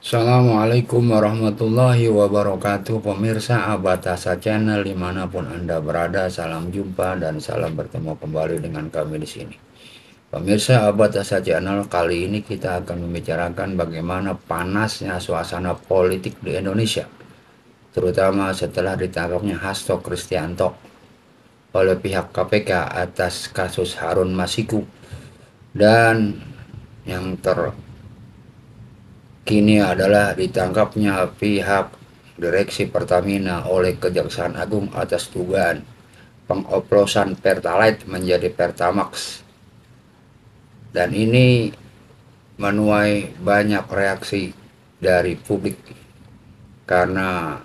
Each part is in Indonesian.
Assalamualaikum warahmatullahi wabarakatuh. Pemirsa Abatasa Channel dimanapun Anda berada, salam jumpa dan salam bertemu kembali dengan kami di sini. Pemirsa Abatasa Channel, kali ini kita akan membicarakan bagaimana panasnya suasana politik di Indonesia, terutama setelah ditangkapnya Hasto Kristianto oleh pihak KPK atas kasus Harun Masiku, dan yang kini adalah ditangkapnya pihak Direksi Pertamina oleh Kejaksaan Agung atas dugaan pengoplosan Pertalite menjadi Pertamax. Dan ini menuai banyak reaksi dari publik karena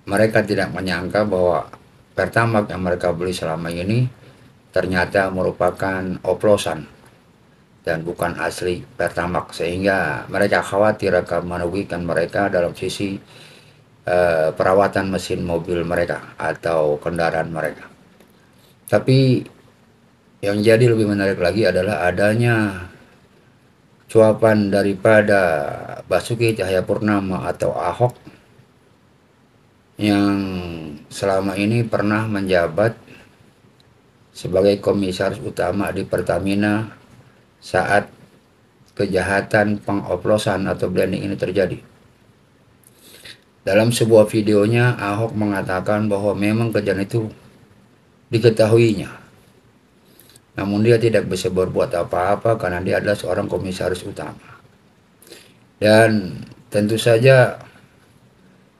mereka tidak menyangka bahwa Pertamax yang mereka beli selama ini ternyata merupakan oplosan dan bukan asli Pertamax, sehingga mereka khawatir akan merugikan mereka dalam sisi perawatan mesin mobil mereka atau kendaraan mereka. Tapi yang jadi lebih menarik lagi adalah adanya cuapan daripada Basuki Cahayapurnama atau Ahok yang selama ini pernah menjabat sebagai komisaris utama di Pertamina saat kejahatan pengoplosan atau blending ini terjadi. Dalam sebuah videonya, Ahok mengatakan bahwa memang kejadian itu diketahuinya, namun dia tidak bisa berbuat apa-apa karena dia adalah seorang komisaris utama. Dan tentu saja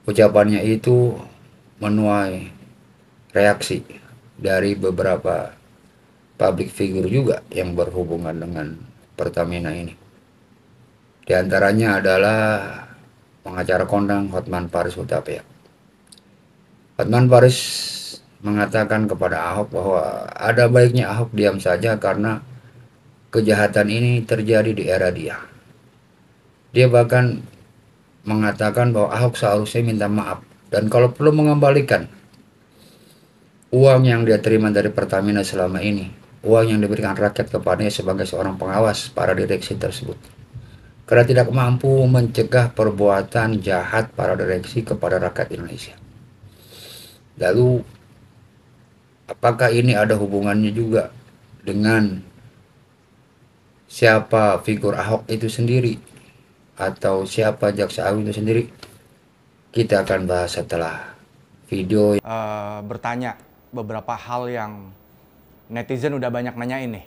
ucapannya itu menuai reaksi dari beberapa public figure juga yang berhubungan dengan Pertamina ini. Di antaranya adalah pengacara kondang Hotman Paris Hutapea. Hotman Paris mengatakan kepada Ahok bahwa ada baiknya Ahok diam saja karena kejahatan ini terjadi di era dia. Dia bahkan mengatakan bahwa Ahok seharusnya minta maaf dan kalau perlu mengembalikan uang yang dia terima dari Pertamina selama ini, uang yang diberikan rakyat kepadanya sebagai seorang pengawas para direksi tersebut, karena tidak mampu mencegah perbuatan jahat para direksi kepada rakyat Indonesia. Lalu, apakah ini ada hubungannya juga dengan siapa figur Ahok itu sendiri atau siapa Jaksa Agung itu sendiri? Kita akan bahas setelah video bertanya beberapa hal yang netizen udah banyak nanyain nih.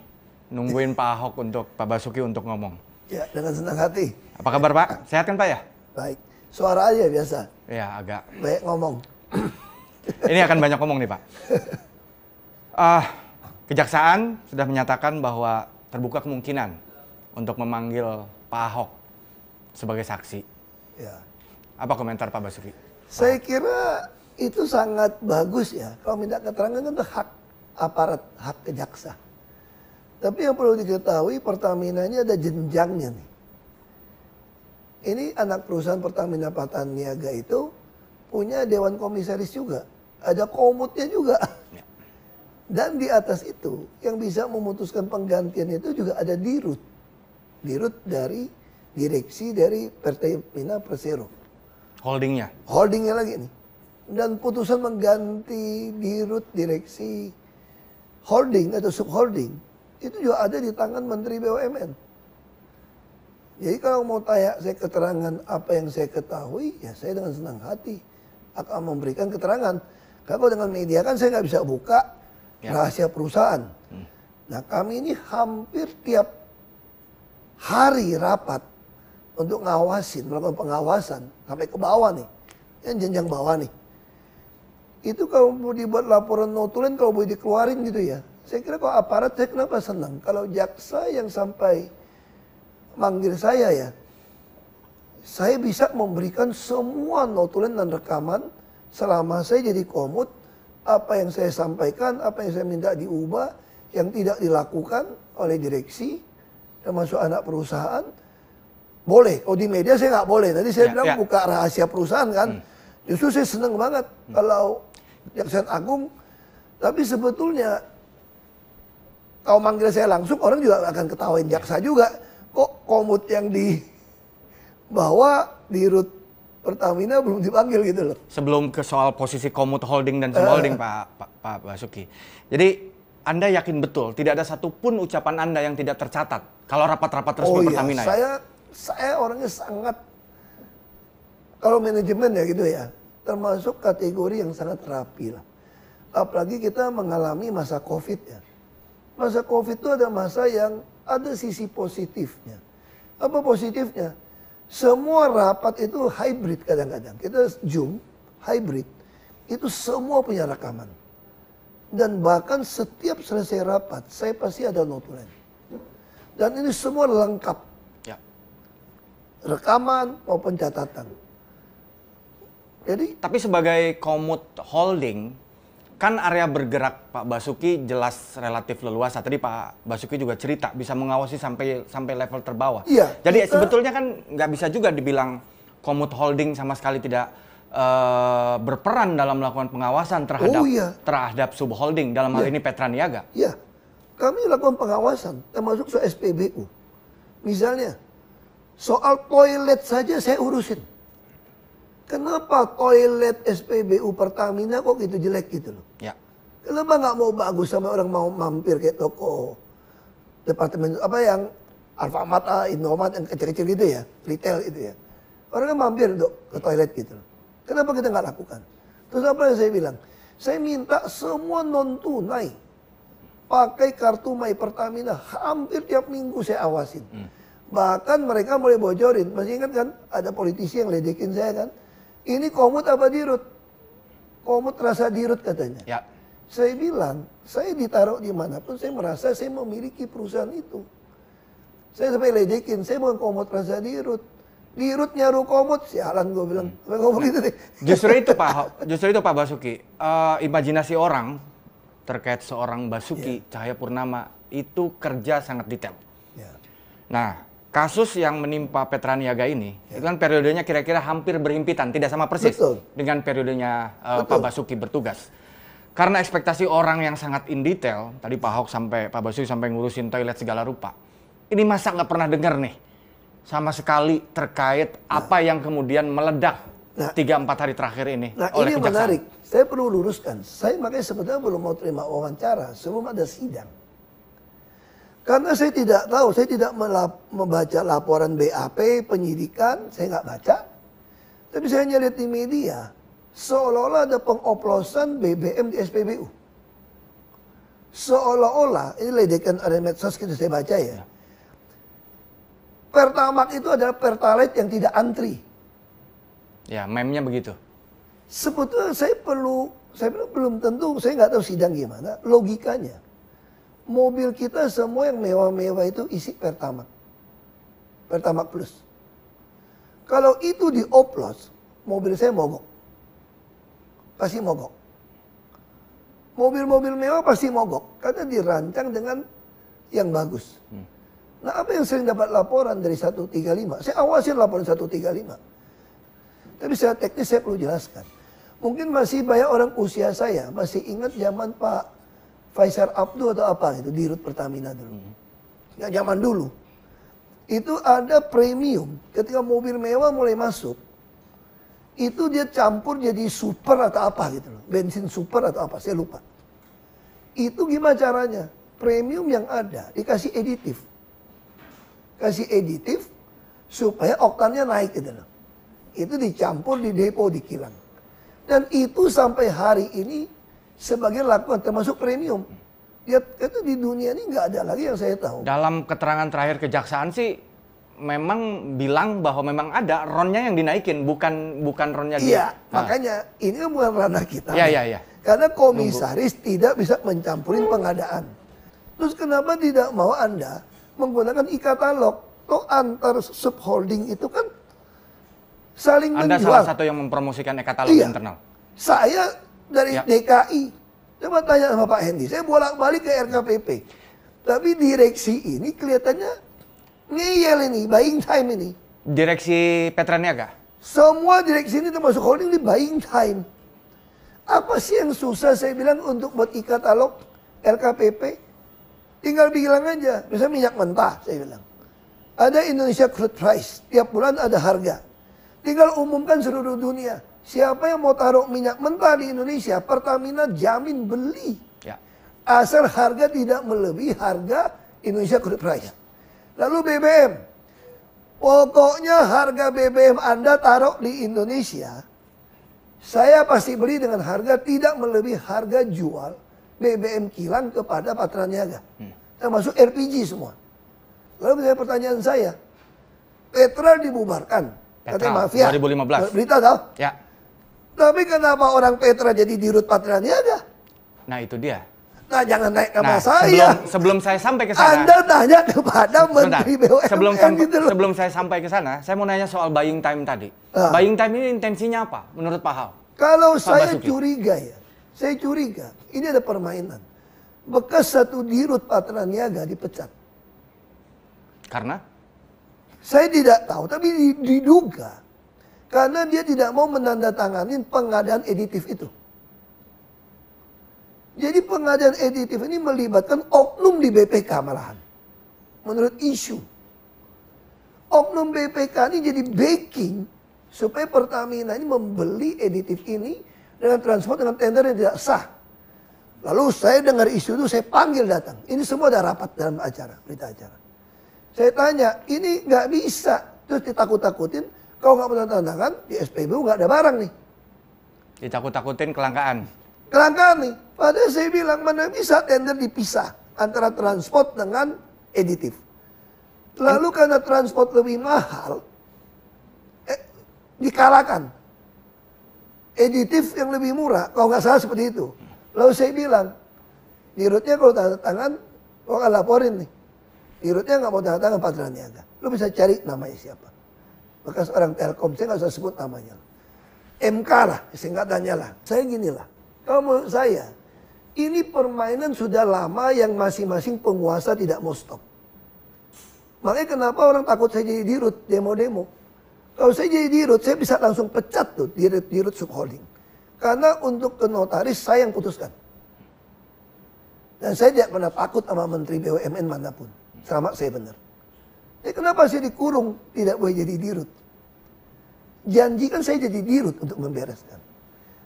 Nungguin Pak Ahok Pak Basuki untuk ngomong. Ya, dengan senang hati. Apa kabar Pak? Sehat kan Pak ya? Baik. Suara aja biasa. Ya agak. Baik ngomong. Ini akan banyak ngomong nih Pak. Kejaksaan sudah menyatakan bahwa terbuka kemungkinan untuk memanggil Pak Ahok sebagai saksi. Ya. Apa komentar Pak Basuki? Saya kira itu sangat bagus ya. Kalau minta keterangan kan itu hak aparat, hak kejaksa. Tapi yang perlu diketahui Pertamina ini ada jenjangnya nih. Ini anak perusahaan Pertamina Pataniaga itu punya dewan komisaris juga. Ada komutnya juga. Ya. Dan di atas itu yang bisa memutuskan penggantian itu juga ada dirut. Dirut dari direksi dari Pertamina Persero. Holdingnya? Holdingnya lagi nih. Dan putusan mengganti dirut direksi holding atau subholding itu juga ada di tangan Menteri BUMN. Jadi kalau mau tanya saya keterangan apa yang saya ketahui, ya saya dengan senang hati akan memberikan keterangan. Karena kalau dengan media kan saya nggak bisa buka rahasia perusahaan. Nah kami ini hampir tiap hari rapat untuk ngawasin, melakukan pengawasan sampai ke bawah nih, yang jenjang bawah nih. Itu kalau mau dibuat laporan notulen kalau boleh dikeluarin gitu ya. Saya kira kalau aparat saya kenapa senang. Kalau jaksa yang sampai manggil saya ya, saya bisa memberikan semua notulen dan rekaman selama saya jadi komut. Apa yang saya sampaikan, apa yang saya minta diubah, yang tidak dilakukan oleh direksi, termasuk anak perusahaan, boleh. Oh di media saya nggak boleh. Tadi saya bilang buka rahasia perusahaan kan. Justru saya senang banget kalau Jaksa Agung. Tapi sebetulnya kalau manggil saya langsung orang juga akan ketawain jaksa juga. Kok komut yang dibawa Dirut Pertamina belum dipanggil gitu loh. Sebelum ke soal posisi Komut Holding dan Subholding Pak Basuki. Jadi Anda yakin betul tidak ada satupun ucapan Anda yang tidak tercatat kalau rapat-rapat resmi Pertamina ya? Saya orangnya sangat, kalau manajemen ya gitu ya, termasuk kategori yang sangat rapi lah. Apalagi kita mengalami masa Covid ya. Masa Covid itu ada masa yang ada sisi positifnya. Apa positifnya? Semua rapat itu hybrid kadang-kadang. Kita Zoom, hybrid. Itu semua punya rekaman. Dan bahkan setiap selesai rapat, saya pasti ada notulen. Dan ini semua lengkap. Ya. Rekaman maupun catatan. Jadi, Tapi sebagai Komut Holding, kan area bergerak Pak Basuki jelas relatif leluasa. Tadi Pak Basuki juga cerita bisa mengawasi sampai level terbawah. Iya, Jadi sebetulnya kan nggak bisa juga dibilang Komut Holding sama sekali tidak berperan dalam melakukan pengawasan terhadap Subholding dalam hal ini Petra Niaga. ya, kami lakukan pengawasan, termasuk soal SPBU. Misalnya, soal toilet saja saya urusin. Kenapa toilet SPBU Pertamina kok gitu jelek gitu loh? Ya. Kenapa nggak mau bagus sama orang mau mampir kayak toko departemen apa yang Alfamart, Indomaret yang kecil-kecil gitu ya, retail itu ya. Orang kan mampir dok ke toilet gitu loh. Kenapa kita nggak lakukan? Terus apa yang saya bilang? Saya minta semua non tunai pakai kartu My Pertamina, hampir tiap minggu saya awasin. Bahkan mereka mulai bocorin. Masih ingat kan ada politisi yang ledekin saya kan? Ini komut apa dirut? Komut rasa dirut katanya. Ya. Saya bilang, saya ditaruh dimanapun, saya merasa saya memiliki perusahaan itu. Saya sampai ledekin, saya bukan komut rasa dirut. Dirut nyaru komut, sialan gue bilang. Sampai ngomong gitu deh. Justru itu Pak Basuki, imajinasi orang terkait seorang Basuki Cahayapurnama itu kerja sangat detail. Ya. Nah, kasus yang menimpa Petra Niaga ini, itu kan periodenya kira-kira hampir berhimpitan, tidak sama persis Betul. dengan periodenya Pak Basuki bertugas. Karena ekspektasi orang yang sangat in detail, tadi Pak Basuki sampai ngurusin toilet segala rupa. Ini masa nggak pernah dengar nih, sama sekali terkait apa yang kemudian meledak 3-4 hari terakhir ini Nah oleh ini kejaksaan. menarik, saya perlu luruskan. Saya makanya sebetulnya belum mau terima wawancara sebelum ada sidang. Karena saya tidak tahu, saya tidak membaca laporan BAP, penyidikan, saya nggak baca. Tapi saya hanya lihat di media, seolah-olah ada pengoplosan BBM di SPBU. Seolah-olah, ini ledekan ada medsos kita saya baca ya. Pertamax itu adalah Pertalite yang tidak antri. Ya, meme-nya begitu. Sebetulnya saya bilang belum tentu, saya nggak tahu sidang gimana, logikanya. Mobil kita semua yang mewah-mewah itu isi Pertamax. Pertamax Plus. Kalau itu dioplos, mobil saya mogok. Pasti mogok. Mobil-mobil mewah pasti mogok. Karena dirancang dengan yang bagus. Nah apa yang sering dapat laporan dari 135? Saya awasin laporan 135. Tapi secara teknis saya perlu jelaskan. Mungkin masih banyak orang usia saya masih ingat zaman Pak Faisal Abdul atau apa itu di Rut Pertamina dulu. Ya zaman dulu. Itu ada premium. Ketika mobil mewah mulai masuk, itu dia campur jadi super atau apa gitu loh. Bensin super atau apa, saya lupa. Itu gimana caranya? Premium yang ada dikasih aditif. Kasih aditif supaya oktannya naik gitu loh. Itu dicampur di depo di kilang. Dan itu sampai hari ini sebagian lakukan termasuk premium. Ya itu di dunia ini nggak ada lagi yang saya tahu. Dalam keterangan terakhir kejaksaan sih memang bilang bahwa memang ada ronnya yang dinaikin, bukan ronnya dia. Iya, makanya ini kan bukan ranah kita. Iya. Karena komisaris tidak bisa mencampurin pengadaan. Terus kenapa tidak mau Anda menggunakan e-katalog? Toh antar subholding itu kan saling Anda menjual. salah satu yang mempromosikan e-katalog internal. Saya dari DKI, coba tanya sama Pak Hendi, saya bolak-balik ke RKPP. Tapi direksi ini kelihatannya ngeyel ini, buying time ini. Direksi Petra Niaga? Semua direksi ini termasuk holding di buying time. Apa sih yang susah saya bilang untuk buat e-katalog LKPP? Tinggal bilang aja, misalnya minyak mentah saya bilang. Ada Indonesia Crude Price, tiap bulan ada harga. Tinggal umumkan seluruh dunia. Siapa yang mau taruh minyak mentah di Indonesia, Pertamina jamin beli. Ya. Asal harga tidak melebihi harga Indonesia Crude Price. Lalu BBM. Pokoknya harga BBM Anda taruh di Indonesia, saya pasti beli dengan harga tidak melebihi harga jual BBM kilang kepada Patraniaga. Termasuk LPG semua. Lalu pertanyaan saya, Petra dibubarkan. Katanya mafia. 2015. Berita tahu? Ya. Tapi kenapa orang Petra jadi dirut Patraniaga? Nah, itu dia. Nah, jangan naik nama Nah, saya. sebelum saya sampai ke sana. Anda tanya kepada Menteri BUMN. Gitu loh. Sebelum saya sampai ke sana, saya mau nanya soal buying time tadi. Ah. Buying time ini intensinya apa menurut Pak Hao? Kalau Pak saya Basuki. curiga ya, saya curiga ini ada permainan. Bekas satu dirut Patraniaga dipecat. Karena Saya tidak tahu, tapi diduga karena dia tidak mau menandatangani pengadaan editif itu. Jadi pengadaan editif ini melibatkan oknum di BPK malahan. Menurut isu. Oknum BPK ini jadi backing supaya Pertamina ini membeli editif ini dengan transport dengan tender yang tidak sah. Lalu saya dengar isu itu, saya panggil datang. Ini semua ada rapat dalam acara, berita acara. Saya tanya, ini nggak bisa. Terus ditakut-takutin, kalau nggak menandatangan di SPBU nggak ada barang nih. ditakut-takutin kelangkaan. Kelangkaan nih. Padahal saya bilang mana bisa tender dipisah antara transport dengan editif. Lalu karena transport lebih mahal, dikalahkan. Editif yang lebih murah, kalau nggak salah seperti itu. Lalu saya bilang, dirutnya kalau tanda tangan, kau akan laporin nih. Dirutnya nggak mau tanda tangan Patraniaga. Lu bisa cari namanya siapa. Bekas orang Telkom, saya nggak usah sebut namanya. MK lah, singkatannya lah. Saya gini lah, kalau menurut saya, ini permainan sudah lama yang masing-masing penguasa tidak mau stop. Makanya kenapa orang takut saya jadi dirut, demo-demo. Kalau saya jadi dirut, saya bisa langsung pecat tuh dirut subholding. Karena untuk ke notaris saya yang putuskan. Dan saya tidak pernah takut sama Menteri BUMN manapun. Selama saya benar. Kenapa saya dikurung tidak boleh jadi dirut? Janjikan saya jadi dirut untuk membereskan.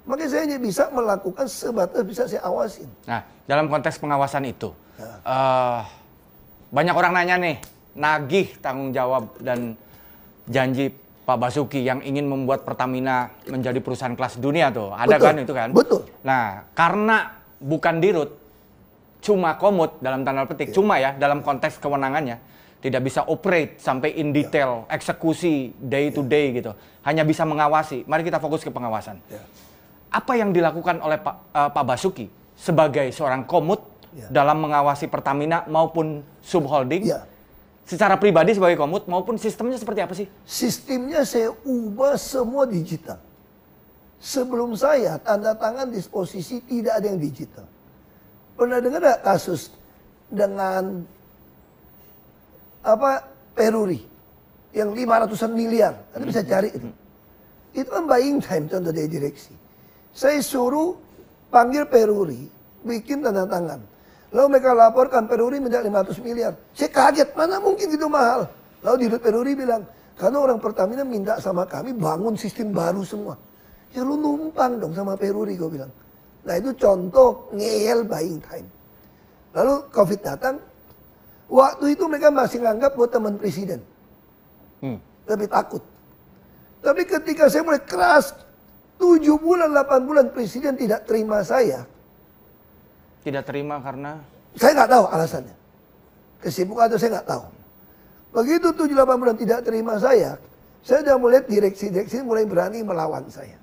Makanya saya hanya bisa melakukan sebatas bisa saya awasin. Nah, dalam konteks pengawasan itu, banyak orang nanya nih, nagih tanggung jawab dan janji Pak Basuki yang ingin membuat Pertamina menjadi perusahaan kelas dunia tuh. Ada Betul, kan itu kan? betul. Nah, karena bukan dirut, cuma komut dalam tanda petik, cuma ya dalam konteks kewenangannya, tidak bisa operate sampai in detail, eksekusi day to day gitu. Hanya bisa mengawasi. Mari kita fokus ke pengawasan. Apa yang dilakukan oleh Pak Basuki sebagai seorang komut dalam mengawasi Pertamina maupun subholding? Secara pribadi sebagai komut maupun sistemnya seperti apa sih? Sistemnya saya ubah semua digital. Sebelum saya tanda tangan disposisi tidak ada yang digital. Pernah dengar gak kasus dengan Peruri yang 500-an miliar? Anda bisa cari itu. Itu kan buying time contoh dari direksi. Saya suruh panggil Peruri, bikin tanda tangan. Lalu mereka laporkan Peruri minta 500 miliar. Saya kaget, mana mungkin itu mahal. Lalu Dirut Peruri bilang, karena orang Pertamina minta sama kami bangun sistem baru semua. Ya lu numpang dong sama Peruri, gue bilang. Nah itu contoh ngeyel buying time. Lalu COVID datang, waktu itu mereka masih nganggap gue teman presiden. Tapi takut. Tapi ketika saya mulai keras, 7 bulan, 8 bulan presiden tidak terima saya. Tidak terima karena? Saya nggak tahu alasannya. Kesibukan atau saya nggak tahu. Begitu 7-8 bulan tidak terima saya sudah melihat direksi-direksi mulai berani melawan saya.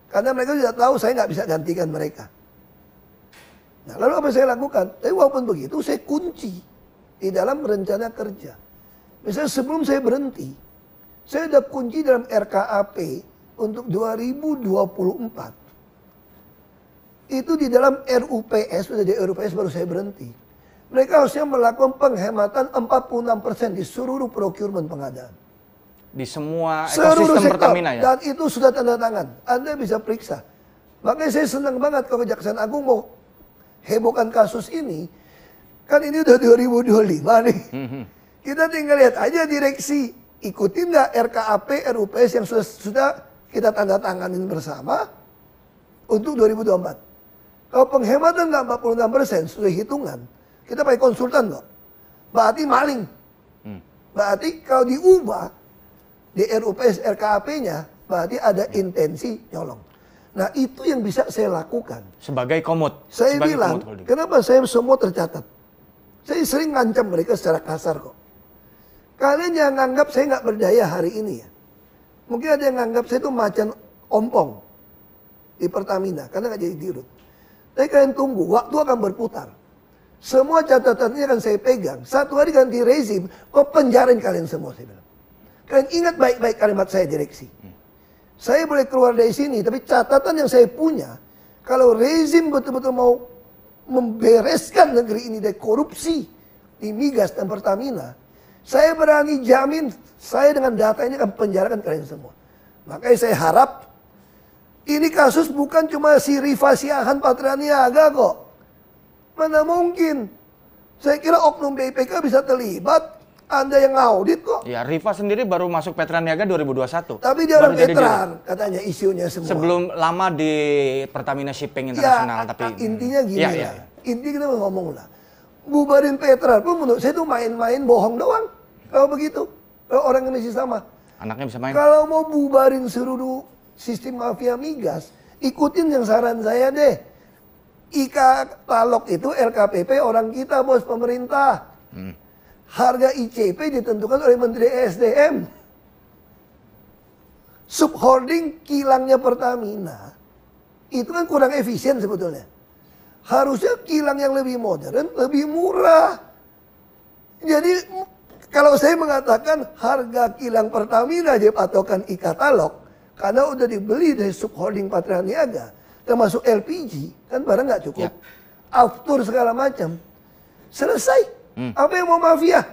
Karena mereka sudah tahu saya nggak bisa gantikan mereka. Nah, lalu apa saya lakukan? Tapi walaupun begitu, saya kunci di dalam rencana kerja. Misalnya sebelum saya berhenti, saya sudah kunci dalam RKAP untuk 2024. Itu di dalam RUPS, sudah di RUPS baru saya berhenti. Mereka harusnya melakukan penghematan 46% di seluruh procurement pengadaan. Di semua Seluruh ekosistem sektor, Pertamina ya? dan itu sudah tanda tangan. Anda bisa periksa. Makanya saya senang banget kalau Kejaksaan Agung mau hebohkan kasus ini. Kan ini udah 2025 nih. Kita tinggal lihat aja direksi ikutin nggak RKAP, RUPS yang sudah kita tanda tanganin bersama untuk 2024. Kalau penghematan nggak 46% sesuai hitungan, kita pakai konsultan kok. Berarti maling. Berarti kalau diubah di RUPS RKAP-nya, berarti ada intensi nyolong. Nah itu yang bisa saya lakukan. Sebagai komod. Saya sebagai bilang, komod holding. kenapa saya semua tercatat? Saya sering ngancam mereka secara kasar kok. Kalian jangan anggap saya nggak berdaya hari ini ya. Mungkin ada yang nganggap saya itu macan ompong di Pertamina karena nggak jadi dirut. Tapi kalian tunggu, waktu akan berputar. Semua catatan ini akan saya pegang. Satu hari ganti rezim, kok penjarain kalian semua saya bilang. Kalian ingat baik-baik kalimat saya direksi. Saya boleh keluar dari sini, tapi catatan yang saya punya, kalau rezim betul-betul mau membereskan negeri ini dari korupsi di migas dan Pertamina, saya berani jamin, saya dengan data ini akan penjarakan kalian semua. Makanya saya harap, ini kasus bukan cuma si Rifa Siahaan Patraniaga kok. Mana mungkin. Saya kira oknum BPK bisa terlibat. Anda yang ngaudit kok. Ya, Rifa sendiri baru masuk Petraniaga 2021. Tapi dia orang Baru jadi veteran, katanya isunya semua. sebelum lama di Pertamina Shipping Internasional, Ya, tapi intinya gini ya, lah. ya. Intinya kita ngomong lah. Bubarin Petra pun menurut saya itu main-main bohong doang. Kalau begitu. Kalau orang Indonesia sama. Anaknya bisa main. Kalau mau bubarin seluruh sistem mafia migas, ikutin yang saran saya deh. Talok itu LKPP orang kita, bos, pemerintah. Harga ICP ditentukan oleh Menteri SDM. Subholding kilangnya Pertamina itu kan kurang efisien sebetulnya. Harusnya kilang yang lebih modern, lebih murah. Jadi kalau saya mengatakan harga kilang Pertamina aja patokan Talok, karena udah dibeli dari subholding Patraniaga, termasuk LPG, kan barang nggak cukup. Ya. Aftur segala macam. Selesai. Apa yang mau mafia?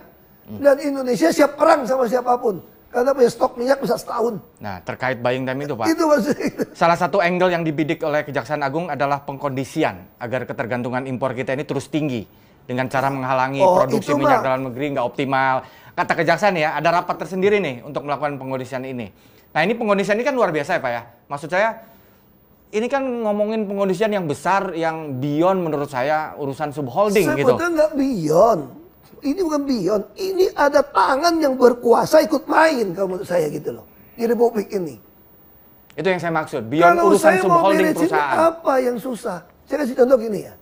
Dan Indonesia siap perang sama siapapun. Karena punya stok minyak bisa setahun. Nah, terkait buying time itu, Pak. Itu maksudnya. Salah satu angle yang dibidik oleh Kejaksaan Agung adalah pengkondisian agar ketergantungan impor kita ini terus tinggi dengan cara menghalangi produksi itu minyak mah. dalam negeri nggak optimal. Kata Kejaksaan ya, ada rapat tersendiri nih untuk melakukan pengkondisian ini. Nah, ini pengkondisian ini kan luar biasa ya, Pak ya. Maksud saya, ini kan ngomongin pengkondisian yang besar, yang beyond menurut saya urusan subholding gitu. Sebetulnya nggak beyond. Ini bukan beyond. Ini ada tangan yang berkuasa ikut main kalau menurut saya gitu loh. Di Republik ini. Itu yang saya maksud, beyond Kalau urusan saya mau subholding beresin perusahaan. apa yang susah? Saya kasih contoh gini ya.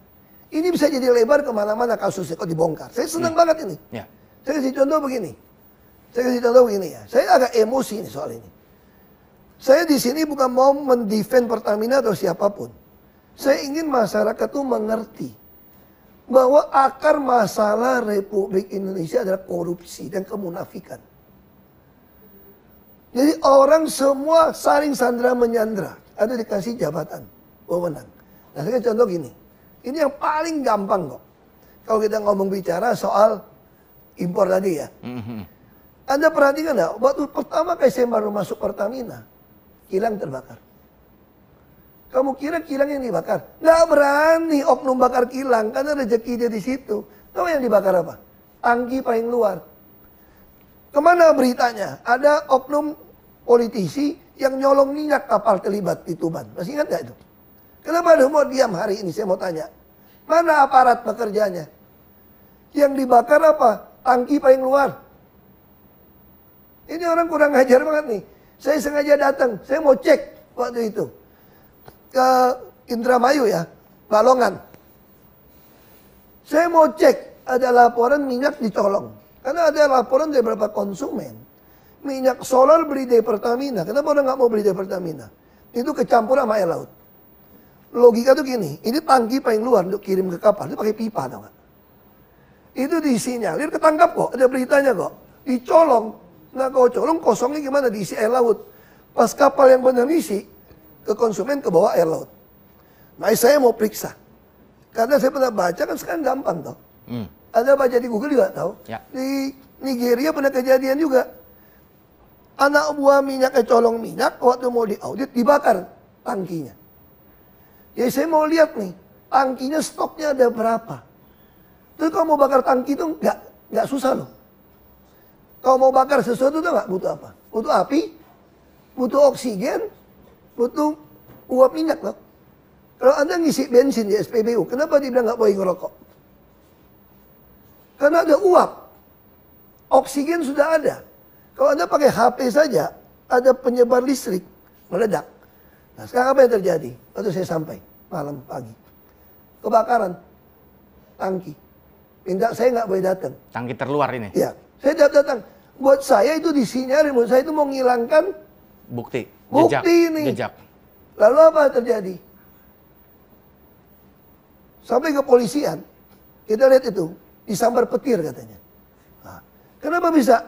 Ini bisa jadi lebar kemana-mana kasusnya kok dibongkar. Saya senang banget ini. Ya. Saya kasih contoh begini. Ya. Saya agak emosi nih soal ini. Saya di sini bukan mau mendefend Pertamina atau siapapun. Saya ingin masyarakat tuh mengerti bahwa akar masalah Republik Indonesia adalah korupsi dan kemunafikan. Jadi orang semua saling sandra menyandra. Ada dikasih jabatan, wewenang. Nah saya contoh gini. Ini yang paling gampang kok. Kalau kita ngomong bicara soal impor tadi ya. Anda perhatikan nggak? Waktu pertama kali saya baru masuk Pertamina, kilang terbakar. Kamu kira kilang yang dibakar? Nggak berani oknum bakar kilang karena rezeki dia di situ. Tahu yang dibakar apa? Tangki paling luar. Kemana beritanya? Ada oknum politisi yang nyolong minyak kapal terlibat di Tuban. Masih ingat nggak itu? Kenapa ada mau diam hari ini? Saya mau tanya. Mana aparat pekerjanya? Yang dibakar apa? Tangki paling luar. Ini orang kurang ajar banget nih. Saya sengaja datang. Saya mau cek waktu itu. Ke Indramayu ya. Balongan. Saya mau cek. Ada laporan minyak dicolong. Karena ada laporan dari beberapa konsumen. Minyak solar beli dari Pertamina. Kenapa orang nggak mau beli dari Pertamina? Itu kecampur sama air laut. Logika tuh gini. Ini tangki paling luar untuk kirim ke kapal. Itu pakai pipa tau gak? Itu disinyalir ketangkap kok. Ada beritanya kok. Dicolong. Nah kalau colong kosongnya gimana? Diisi air laut. Pas kapal yang benar isi, ke konsumen ke bawah air laut. Nah saya mau periksa. Karena saya pernah baca kan sekarang gampang toh. Ada baca di Google juga tahu. Ya. Di Nigeria pernah kejadian juga. Anak buah minyaknya colong minyak, waktu mau diaudit dibakar tangkinya. Jadi saya mau lihat nih, tangkinya stoknya ada berapa. Terus kalau mau bakar tangki itu nggak susah loh. Kalau mau bakar sesuatu tuh nggak butuh apa? Butuh api, butuh oksigen, butuh uap minyak loh. Kalau Anda ngisi bensin di SPBU, kenapa dibilang nggak boleh ngerokok? Karena ada uap. Oksigen sudah ada. Kalau Anda pakai HP saja, ada penyebar listrik, meledak. Nah sekarang apa yang terjadi? Waktu saya sampai, malam, pagi. Kebakaran, tangki. Minta saya nggak boleh datang. Tangki terluar ini. Ya, saya datang. Buat saya itu disinyalir, buat saya itu mau menghilangkan Bukti. bukti ini. Jejak. Lalu apa terjadi? Sampai ke polisian, kita lihat itu, disambar petir katanya. Nah, kenapa bisa?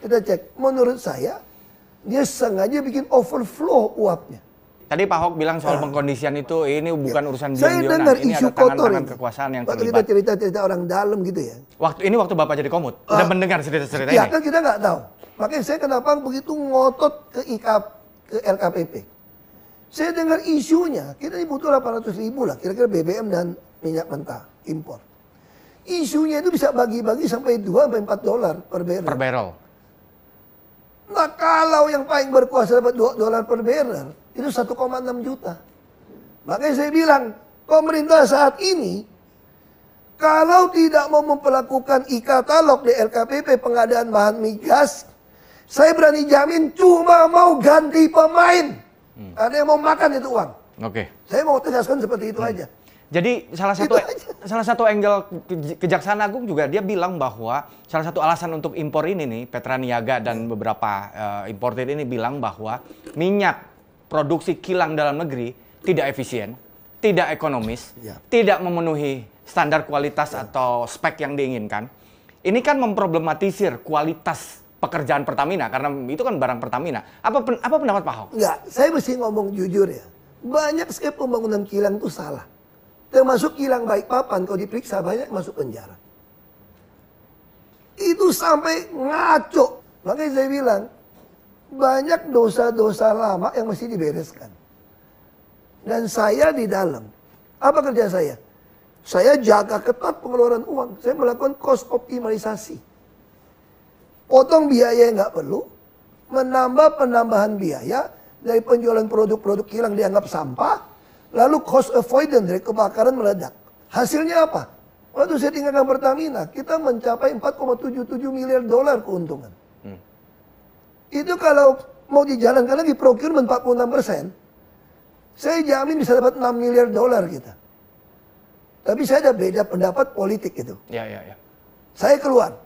Kita cek, menurut saya, dia sengaja bikin overflow uapnya. Tadi Pak Ahok bilang soal pengkondisian itu ini bukan urusan Saya diam-diaman. dengar Ini isu ada kotor tangan-tangan ini. kekuasaan yang Waktu kita terlibat. cerita-cerita orang dalam gitu ya. Waktu Bapak jadi komut, udah mendengar cerita-cerita Ya ini. kan kita nggak tahu. Makanya saya kenapa begitu ngotot ke LKPP. Saya dengar isunya, kita butuh 800.000 lah, kira-kira BBM dan minyak mentah impor. Isunya itu bisa bagi-bagi sampai $2-4 per barrel. Per barrel. Nah kalau yang paling berkuasa dapat $2 per barrel, itu 1,6 juta. Makanya saya bilang, pemerintah saat ini, kalau tidak mau memperlakukan e-katalog di LKPP pengadaan bahan migas, saya berani jamin cuma mau ganti pemain. Ada yang mau makan itu uang. Oke. Saya mau tegaskan seperti itu aja. Jadi salah satu angle Kejaksaan Agung juga dia bilang bahwa salah satu alasan untuk impor ini nih Petraniaga dan beberapa importer ini bilang bahwa minyak produksi kilang dalam negeri tidak efisien, tidak ekonomis, tidak memenuhi standar kualitas atau spek yang diinginkan. Ini kan memproblematisir kualitas pekerjaan Pertamina karena itu kan barang Pertamina. Apa pendapat Pak Ahok? Enggak, saya mesti ngomong jujur ya. Banyak sekali pembangunan kilang itu salah. Termasuk kilang Balikpapan, kalau diperiksa banyak masuk penjara. Itu sampai ngaco. Makanya saya bilang, banyak dosa-dosa lama yang mesti dibereskan. Dan saya di dalam. Apa kerja saya? Saya jaga ketat pengeluaran uang. Saya melakukan cost optimalisasi. Potong biaya yang nggak perlu. Menambah penambahan biaya dari penjualan produk-produk kilang dianggap sampah. Lalu cost avoidance dari kebakaran meledak. Hasilnya apa? Waktu saya tinggalkan Pertamina, kita mencapai $4,77 miliar keuntungan. Itu kalau mau dijalankan lagi procurement 46%, saya jamin bisa dapat $6 miliar kita. Tapi saya ada beda pendapat politik itu. Ya. Saya keluar.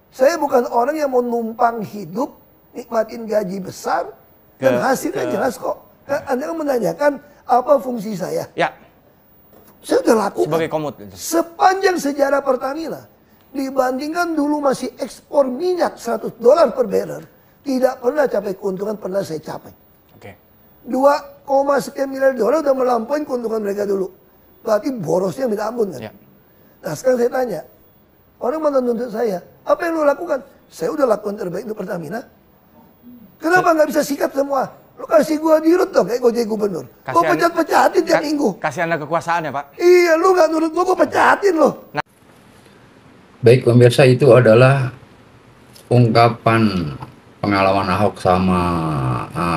Saya bukan orang yang mau numpang hidup, nikmatin gaji besar, dan hasilnya jelas kok. Anda kan menanyakan, apa fungsi saya? Ya. Saya sudah lakukan. Sebagai komut. Sepanjang sejarah Pertamina, dibandingkan dulu masih ekspor minyak $100 per barrel, tidak pernah capai keuntungan, pernah saya capai. Oke. 2, sekian miliar dolar udah melampaui keuntungan mereka dulu. Berarti borosnya minta ampun kan? Ya. Nah sekarang saya tanya, orang mana nuntut saya? Apa yang lo lakukan? Saya udah lakukan terbaik untuk Pertamina. Kenapa nggak bisa sikat semua? Lu kasih gua dirut dong kayak gua jadi gubernur. Gua pecat-pecatin tiap minggu. Kasih Anda kekuasaan ya Pak? Iya, lu nggak nurut gua pecatin lo. Baik pemirsa, itu adalah ungkapan pengalaman Ahok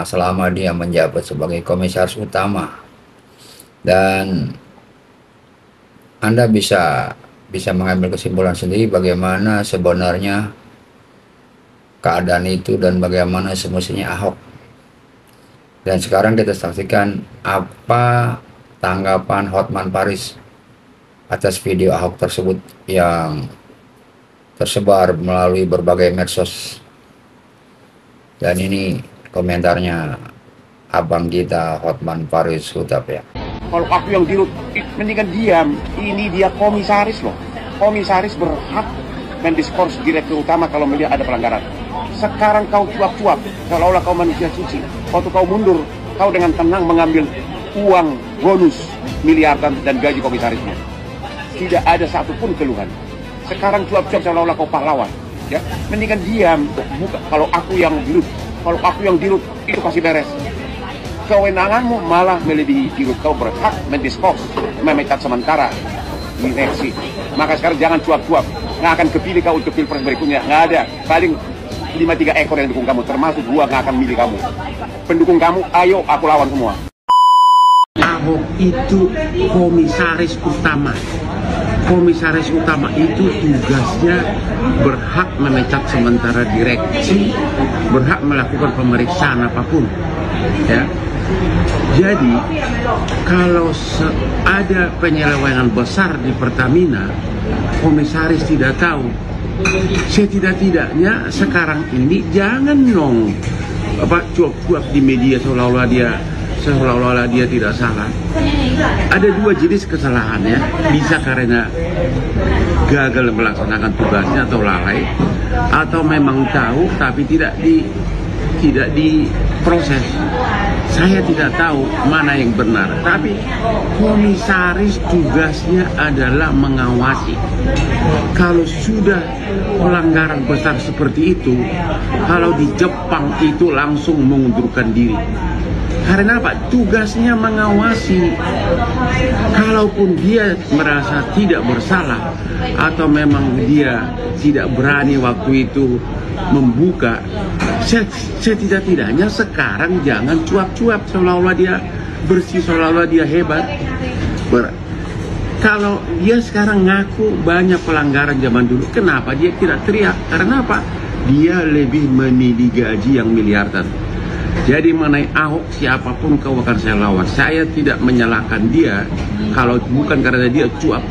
selama dia menjabat sebagai komisaris utama. Dan Anda bisa mengambil kesimpulan sendiri bagaimana sebenarnya keadaan itu dan bagaimana semestinya Ahok. Dan sekarang kita saksikan apa tanggapan Hotman Paris atas video Ahok tersebut yang tersebar melalui berbagai medsos. Dan ini komentarnya abang kita Hotman Paris Hutap ya. Kalau aku yang dirut, mendingan diam. Ini dia komisaris loh. Komisaris berhak mendiskors direktur utama kalau melihat ada pelanggaran. Sekarang kau cuap-cuap, seolah-olah kau manusia suci. Waktu kau mundur, kau dengan tenang mengambil uang bonus miliaran dan gaji komisarisnya. Tidak ada satupun keluhan. Sekarang cuap-cuap seolah-olah kau pahlawan. Ya, mendingan diam. Buka. Kalau aku yang dirut, itu pasti beres. Kewenanganmu malah melebihi dirut. Kau berhak mendiskors, memecat sementara direksi. Maka sekarang jangan cuap-cuap. Nggak akan kepilih kau untuk pilpres berikutnya. Nggak ada. Paling 3 ekor yang dukung kamu, termasuk 2 nggak akan milih kamu. Pendukung kamu, ayo aku lawan semua. Ahok itu komisaris utama. Komisaris utama itu tugasnya berhak memecat sementara direksi, berhak melakukan pemeriksaan apapun. Ya. Jadi kalau ada penyelewengan besar di Pertamina, komisaris tidak tahu. Setidak-tidaknya sekarang ini jangan dong cuap-cuap di media seolah-olah dia tidak salah. Ada 2 jenis kesalahan ya, bisa karena gagal melaksanakan tugasnya atau lalai, atau memang tahu tapi tidak diproses. Saya tidak tahu mana yang benar, tapi komisaris tugasnya adalah mengawasi. Kalau sudah pelanggaran besar seperti itu, kalau di Jepang itu langsung mengundurkan diri. Karena apa? Tugasnya mengawasi. Kalaupun dia merasa tidak bersalah atau memang dia tidak berani waktu itu membuka, setidak-tidaknya sekarang jangan cuap-cuap seolah-olah dia bersih, seolah-olah dia hebat. Kalau dia sekarang ngaku banyak pelanggaran zaman dulu, kenapa dia tidak teriak? Karena apa? Dia lebih menilai gaji yang miliaran. Jadi mengenai Ahok, siapapun kau akan saya lawan. Saya tidak menyalahkan dia kalau bukan karena dia cuap.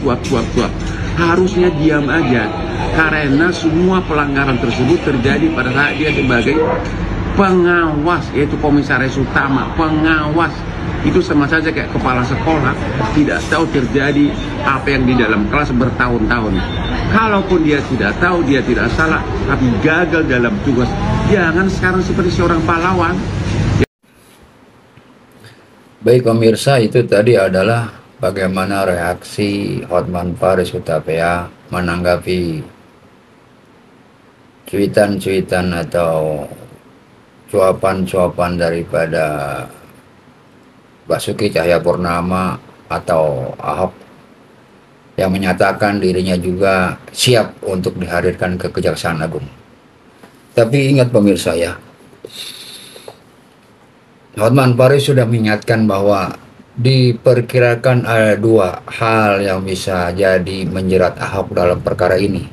Harusnya diam aja, karena semua pelanggaran tersebut terjadi pada saat dia sebagai pengawas, yaitu komisaris utama, pengawas. Itu sama saja kayak kepala sekolah, tidak tahu terjadi apa yang di dalam kelas bertahun-tahun. Kalaupun dia tidak tahu, dia tidak salah, tapi gagal dalam tugas. Jangan sekarang seperti seorang pahlawan. Baik pemirsa, itu tadi adalah bagaimana reaksi Hotman Paris Hutapea menanggapi cuitan-cuitan atau cuapan-cuapan daripada Basuki Cahayapurnama atau Ahok yang menyatakan dirinya juga siap untuk dihadirkan ke Kejaksaan Agung. Tapi ingat pemirsa ya, Hotman Paris sudah mengingatkan bahwa diperkirakan ada 2 hal yang bisa jadi menjerat Ahok dalam perkara ini.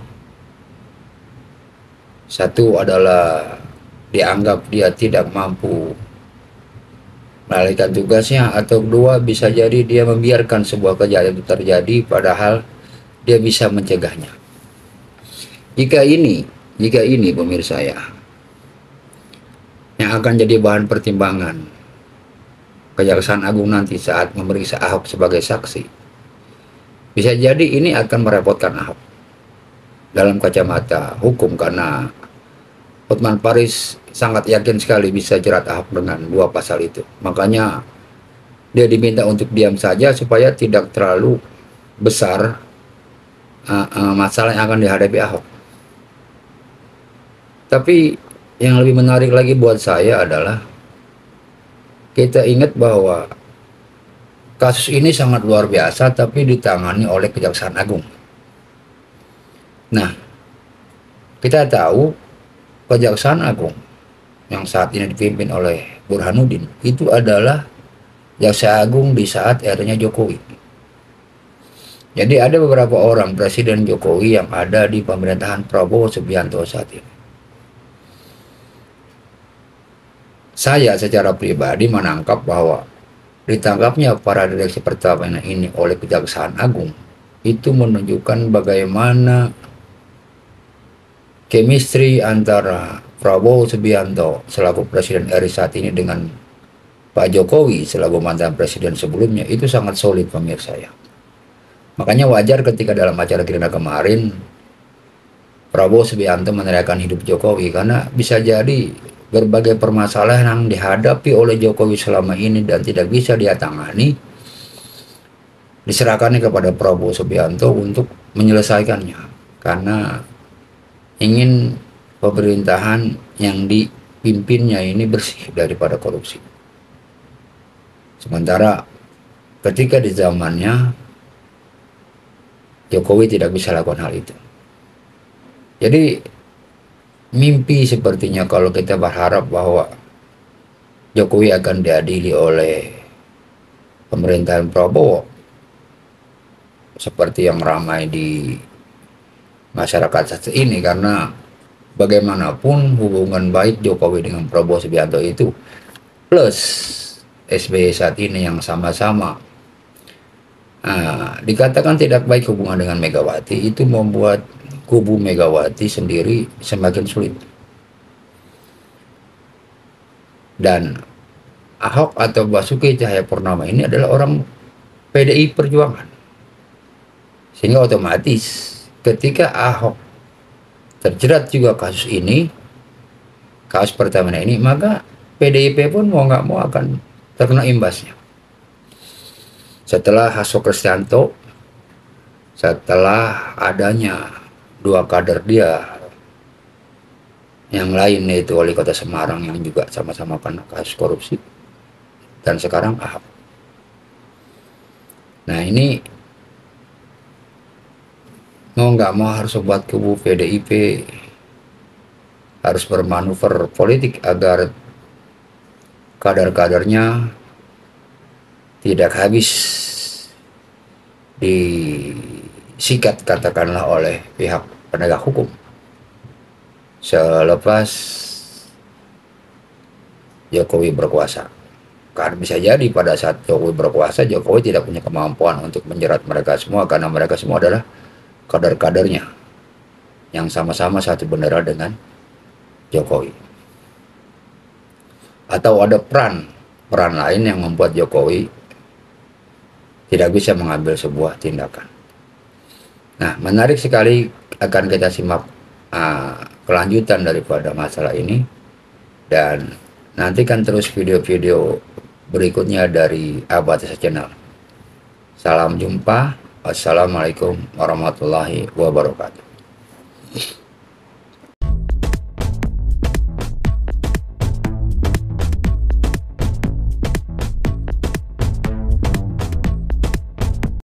Satu adalah dianggap dia tidak mampu menalihkan tugasnya, atau 2 bisa jadi dia membiarkan sebuah kejahatan itu terjadi padahal dia bisa mencegahnya. Jika ini pemirsa ya, yang akan jadi bahan pertimbangan Kejaksaan Agung nanti saat memeriksa Ahok sebagai saksi, bisa jadi ini akan merepotkan Ahok dalam kacamata hukum, karena Hotman Paris sangat yakin sekali bisa jerat Ahok dengan 2 pasal itu. Makanya dia diminta untuk diam saja supaya tidak terlalu besar masalah yang akan dihadapi Ahok. Tapi yang lebih menarik lagi buat saya adalah kita ingat bahwa kasus ini sangat luar biasa tapi ditangani oleh Kejaksaan Agung. Nah, kita tahu Kejaksaan Agung yang saat ini dipimpin oleh Burhanuddin itu adalah Jaksa Agung di saat eranya Jokowi. Jadi ada beberapa orang Presiden Jokowi yang ada di pemerintahan Prabowo Subianto saat ini. Saya secara pribadi menangkap bahwa ditangkapnya para direksi Pertamina ini oleh Kejaksaan Agung itu menunjukkan bagaimana chemistry antara Prabowo Subianto selaku Presiden RI saat ini dengan Pak Jokowi selaku mantan presiden sebelumnya itu sangat solid pemirsa ya. Makanya wajar ketika dalam acara Gerindra kemarin Prabowo Subianto meneriakan hidup Jokowi, karena bisa jadi berbagai permasalahan yang dihadapi oleh Jokowi selama ini dan tidak bisa dia tangani diserahkannya kepada Prabowo Subianto untuk menyelesaikannya, karena ingin pemerintahan yang dipimpinnya ini bersih daripada korupsi. Sementara ketika di zamannya Jokowi tidak bisa lakukan hal itu. Jadi mimpi sepertinya kalau kita berharap bahwa Jokowi akan diadili oleh pemerintahan Prabowo seperti yang ramai di masyarakat saat ini, karena bagaimanapun hubungan baik Jokowi dengan Prabowo Subianto itu plus SBY saat ini yang sama-sama dikatakan tidak baik hubungan dengan Megawati, itu membuat kubu Megawati sendiri semakin sulit. Dan Ahok atau Basuki Cahayapurnama ini adalah orang PDI Perjuangan, sehingga otomatis ketika Ahok terjerat juga kasus ini, kasus Pertamina ini, maka PDIP pun mau nggak mau akan terkena imbasnya. Setelah Hasto Kristianto, setelah adanya dua kader dia yang lain, yaitu wali kota Semarang yang juga sama-sama kena kasus korupsi, dan sekarang Ahok. Nah ini mau nggak mau harus buat kubu PDIP harus bermanuver politik agar kader-kadernya tidak habis disikat katakanlah oleh pihak penegak hukum selepas Jokowi berkuasa. Karena bisa jadi pada saat Jokowi berkuasa, Jokowi tidak punya kemampuan untuk menjerat mereka semua, karena mereka semua adalah kader-kadernya yang sama-sama satu bendera dengan Jokowi. Atau ada peran lain yang membuat Jokowi tidak bisa mengambil sebuah tindakan. Nah, menarik sekali, akan kita simak kelanjutan daripada masalah ini, dan nantikan terus video-video berikutnya dari Abatesa Channel. Salam jumpa. Wassalamualaikum warahmatullahi wabarakatuh.